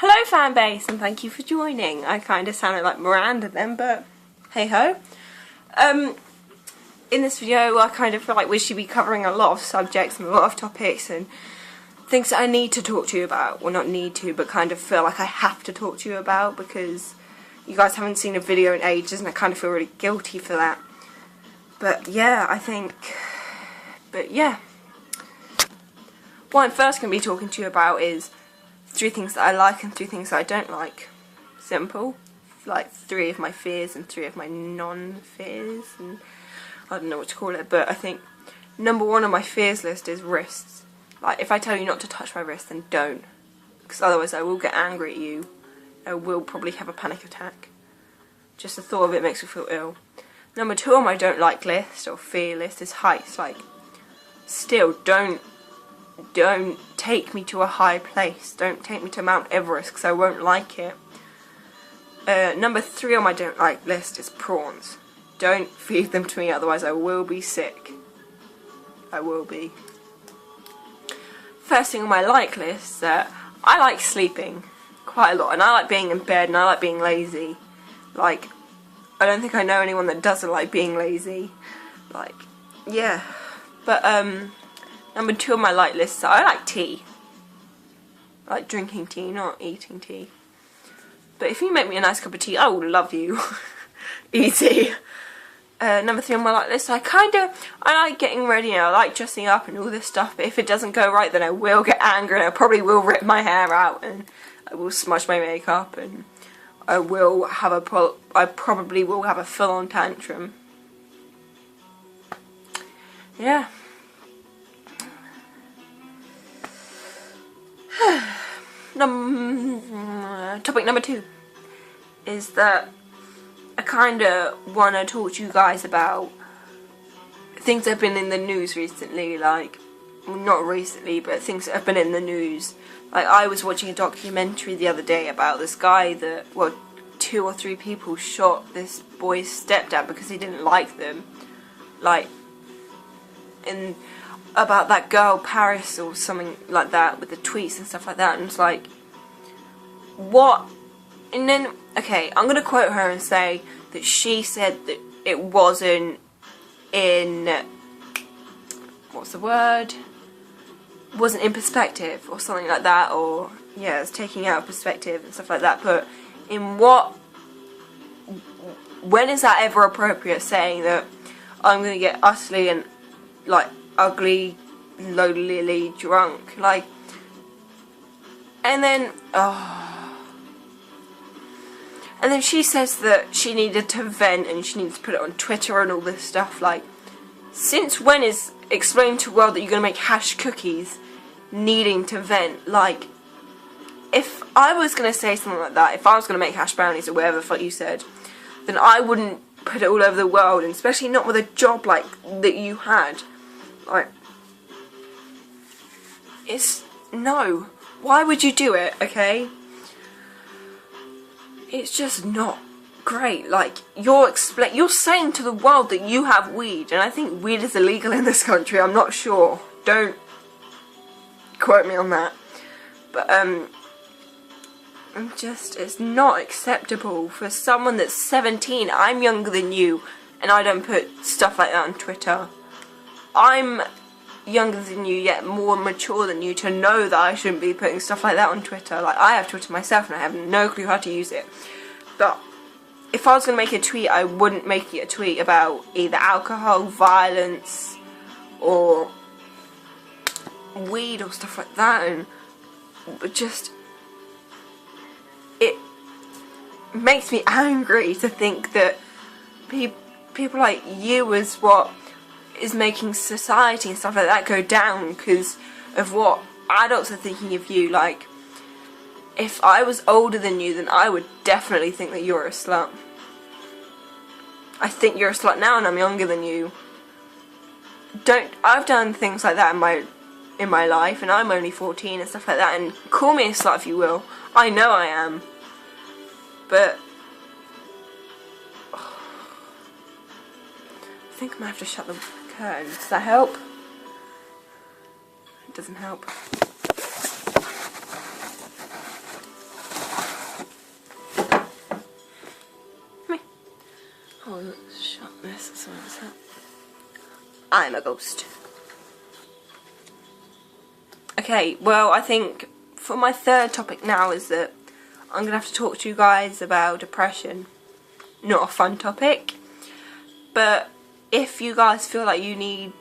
Hello fan base, and thank you for joining. I kind of sounded like Miranda then, but hey ho. In this video I kind of feel like we should be covering a lot of subjects and a lot of topics and things that I need to talk to you about. Well, not need to, but kind of feel like I have to talk to you about because you guys haven't seen a video in ages and I kind of feel really guilty for that. But yeah, what I'm first going to be talking to you about is 3 things that I like and 3 things that I don't like. Simple. Like 3 of my fears and 3 of my non-fears, and I don't know what to call it, but I think number 1 on my fears list is wrists. Like, if I tell you not to touch my wrist, then don't. Because otherwise I will get angry at you. I will probably have a panic attack. Just the thought of it makes me feel ill. Number 2 on my don't like list, or fear list, is heights. Like, still, don't take me to a high place. Don't take me to Mount Everest because I won't like it. Number 3 on my don't like list is prawns. Don't feed them to me, otherwise I will be sick. I will be. First thing on my like list is that I like sleeping quite a lot, and I like being in bed, and I like being lazy. Like, I don't think I know anyone that doesn't like being lazy. Like, yeah. But number 2 on my like list is I like tea. I like drinking tea, not eating tea. But if you make me a nice cup of tea, I will love you. Easy. Number 3 on my like list, I like getting ready, and I like dressing up and all this stuff, but if it doesn't go right, then I will get angry, and I probably will rip my hair out, and I will smudge my makeup, and I probably will have a full-on tantrum. Yeah. Topic number 2 is that I kind of want to talk to you guys about things that have been in the news recently, like, well, not recently, but things that have been in the news. Like, I was watching a documentary the other day about this guy that, well, 2 or 3 people shot this boy's stepdad because he didn't like them. Like, and about that girl, Paris, or something like that, with the tweets and stuff like that, and it's like, what? And then, okay, I'm going to quote her and say that she said that it wasn't in, what's the word? Wasn't in perspective, or something like that, or, yeah, it's taking out of perspective and stuff like that, but in what, when is that ever appropriate, saying that I'm going to get utterly and, like, ugly, lowly drunk, like, and then, and then she says that she needed to vent and she needs to put it on Twitter and all this stuff. Like, since when is explaining to the world that you're going to make hash cookies needing to vent? Like, if I was going to say something like that, if I was going to make hash brownies or whatever the fuck you said, then I wouldn't put it all over the world, and especially not with a job like that you had. Like, it's, no. Why would you do it, okay? It's just not great. Like, you're saying to the world that you have weed, and I think weed is illegal in this country. I'm not sure. Don't quote me on that. But it's not acceptable for someone that's 17. I'm younger than you, and I don't put stuff like that on Twitter. I'm younger than you, yet more mature than you, to know that I shouldn't be putting stuff like that on Twitter. Like, I have Twitter myself and I have no clue how to use it. But if I was going to make a tweet, I wouldn't make it a tweet about either alcohol, violence, or weed or stuff like that. And just, it makes me angry to think that people like you is what is making society and stuff like that go down because of what adults are thinking of you. Like, if I was older than you, then I would definitely think that you're a slut. I think you're a slut now, and I'm younger than you. I've done things like that in my life, and I'm only 14 and stuff like that, and call me a slut if you will. I know I am. But I think I'm gonna have to shut the curtain. Does that help? It doesn't help. I'm a ghost. Okay, well, I think for my third topic now is that I'm going to have to talk to you guys about depression. Not a fun topic, but if you guys feel like you need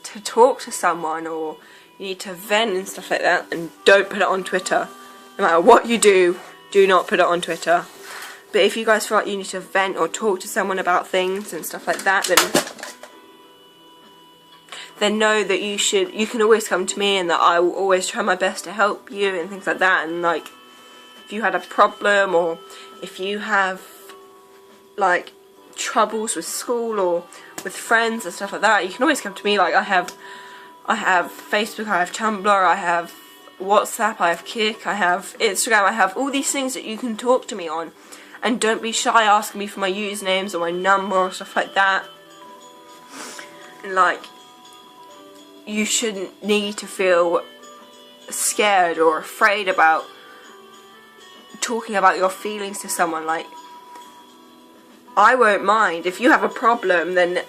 to talk to someone or you need to vent and stuff like that, and don't put it on Twitter. No matter what you do, do not put it on Twitter. But if you guys feel like you need to vent or talk to someone about things and stuff like that, then know that you can always come to me, and that I will always try my best to help you and things like that. And like, if you had a problem, or if you have like troubles with school or with friends and stuff like that, you can always come to me. Like, I have Facebook, I have Tumblr, I have WhatsApp, I have Kick, I have Instagram, I have all these things that you can talk to me on. And don't be shy asking me for my usernames or my number or stuff like that. And like, you shouldn't need to feel scared or afraid about talking about your feelings to someone. Like, I won't mind. If you have a problem, then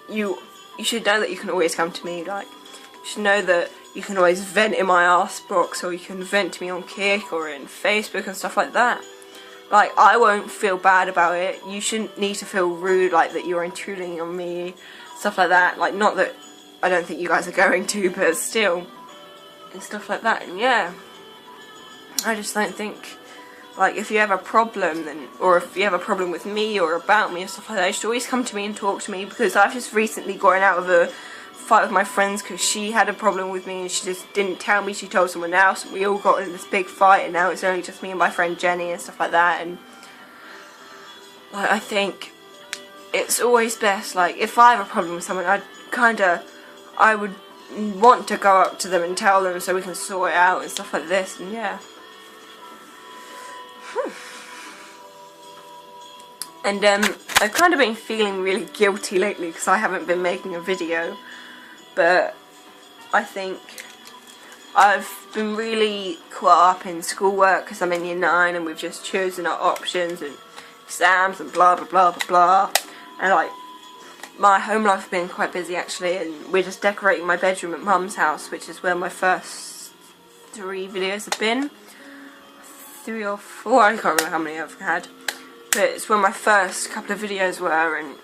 you should know that you can always come to me. Like, you should know that you can always vent in my ask box, or you can vent to me on Kick or in Facebook and stuff like that. Like, I won't feel bad about it. You shouldn't need to feel rude, like that you're intruding on me, stuff like that. Like, not that I don't think you guys are going to, but still, and stuff like that. And yeah, I just don't think, like, if you have a problem, then, or if you have a problem with me or about me and stuff like that, you should always come to me and talk to me. Because I've just recently gotten out of a fight with my friends because she had a problem with me and she just didn't tell me, she told someone else, and we all got in this big fight, and now it's only just me and my friend Jenny and stuff like that. And like, I think it's always best, like, if I have a problem with someone, I would want to go up to them and tell them so we can sort it out and stuff like this. And yeah. And I've kind of been feeling really guilty lately because I haven't been making a video, but I think I've been really caught up in schoolwork because I'm in year 9 and we've just chosen our options and exams and blah blah blah blah blah. And like, my home life has been quite busy actually, and we're just decorating my bedroom at Mum's house, which is where my first 3 videos have been. 3 or 4, I can't remember how many I've had. But it's where my first couple of videos were and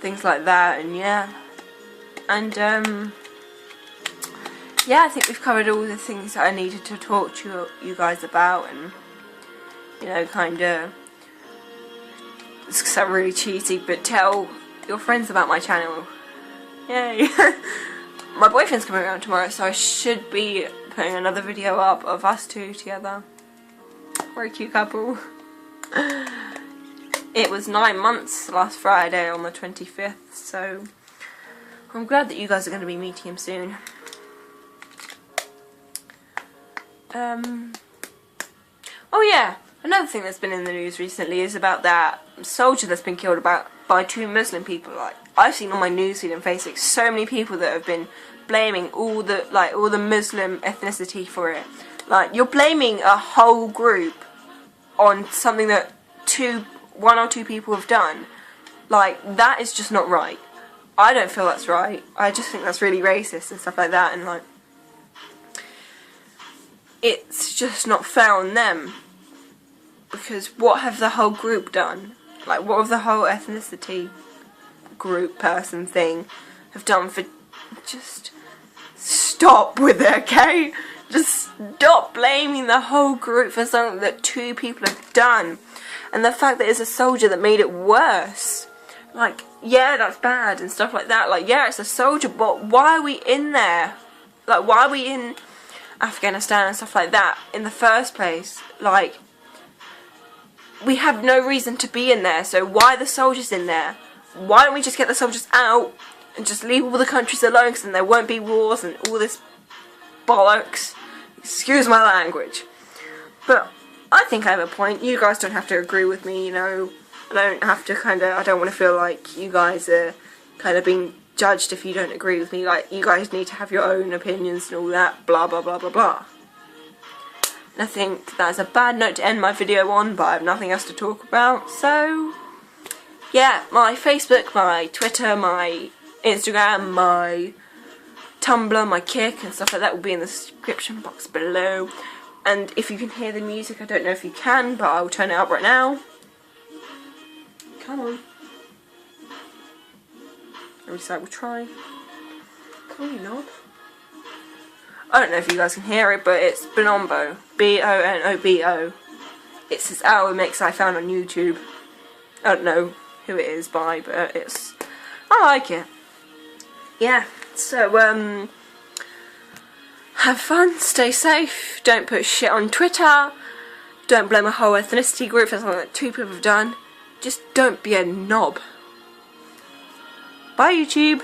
things like that, and yeah. And yeah, I think we've covered all the things that I needed to talk to you guys about, and you know, kinda, it's sound really cheesy, but tell your friends about my channel. Yay! My boyfriend's coming around tomorrow, so I should be putting another video up of us 2 together. We're a cute couple. It was 9 months last Friday on the 25th, so I'm glad that you guys are going to be meeting him soon. Oh yeah, another thing that's been in the news recently is about that soldier that's been killed by 2 Muslim people. Like, I've seen on my newsfeed and Facebook so many people that have been blaming all the Muslim ethnicity for it. Like, you're blaming a whole group on something that 1 or 2 people have done. Like, that is just not right. I don't feel that's right. I just think that's really racist and stuff like that, and like, it's just not fair on them. Because what have the whole group done? Like, what have the whole ethnicity group person thing have done for... Just stop with it, okay? Just stop blaming the whole group for something that 2 people have done. And the fact that it's a soldier that made it worse. Like, yeah, that's bad and stuff like that. Like, yeah, it's a soldier, but why are we in there? Like, why are we in Afghanistan and stuff like that in the first place? Like, we have no reason to be in there, so why are the soldiers in there? Why don't we just get the soldiers out and just leave all the countries alone, because then there won't be wars and all this bollocks. Excuse my language. But I think I have a point. You guys don't have to agree with me, you know. I don't have to I don't want to feel like you guys are kind of being judged if you don't agree with me. Like, you guys need to have your own opinions and all that, blah blah blah blah blah. And I think that's a bad note to end my video on, but I have nothing else to talk about, so yeah, my Facebook, my Twitter, my Instagram, my Tumblr, my Kick and stuff like that will be in the description box below. And if you can hear the music, I don't know if you can, but I'll turn it up right now. Come on. At least I will try. Come on, you knob. I don't know if you guys can hear it, but it's Bonobo. B-O-N-O-B-O. It's this album mix I found on YouTube. I don't know who it is by, but I like it. Yeah, so, have fun, stay safe, don't put shit on Twitter, don't blame a whole ethnicity group for something that 2 people have done. Just don't be a knob. Bye, YouTube.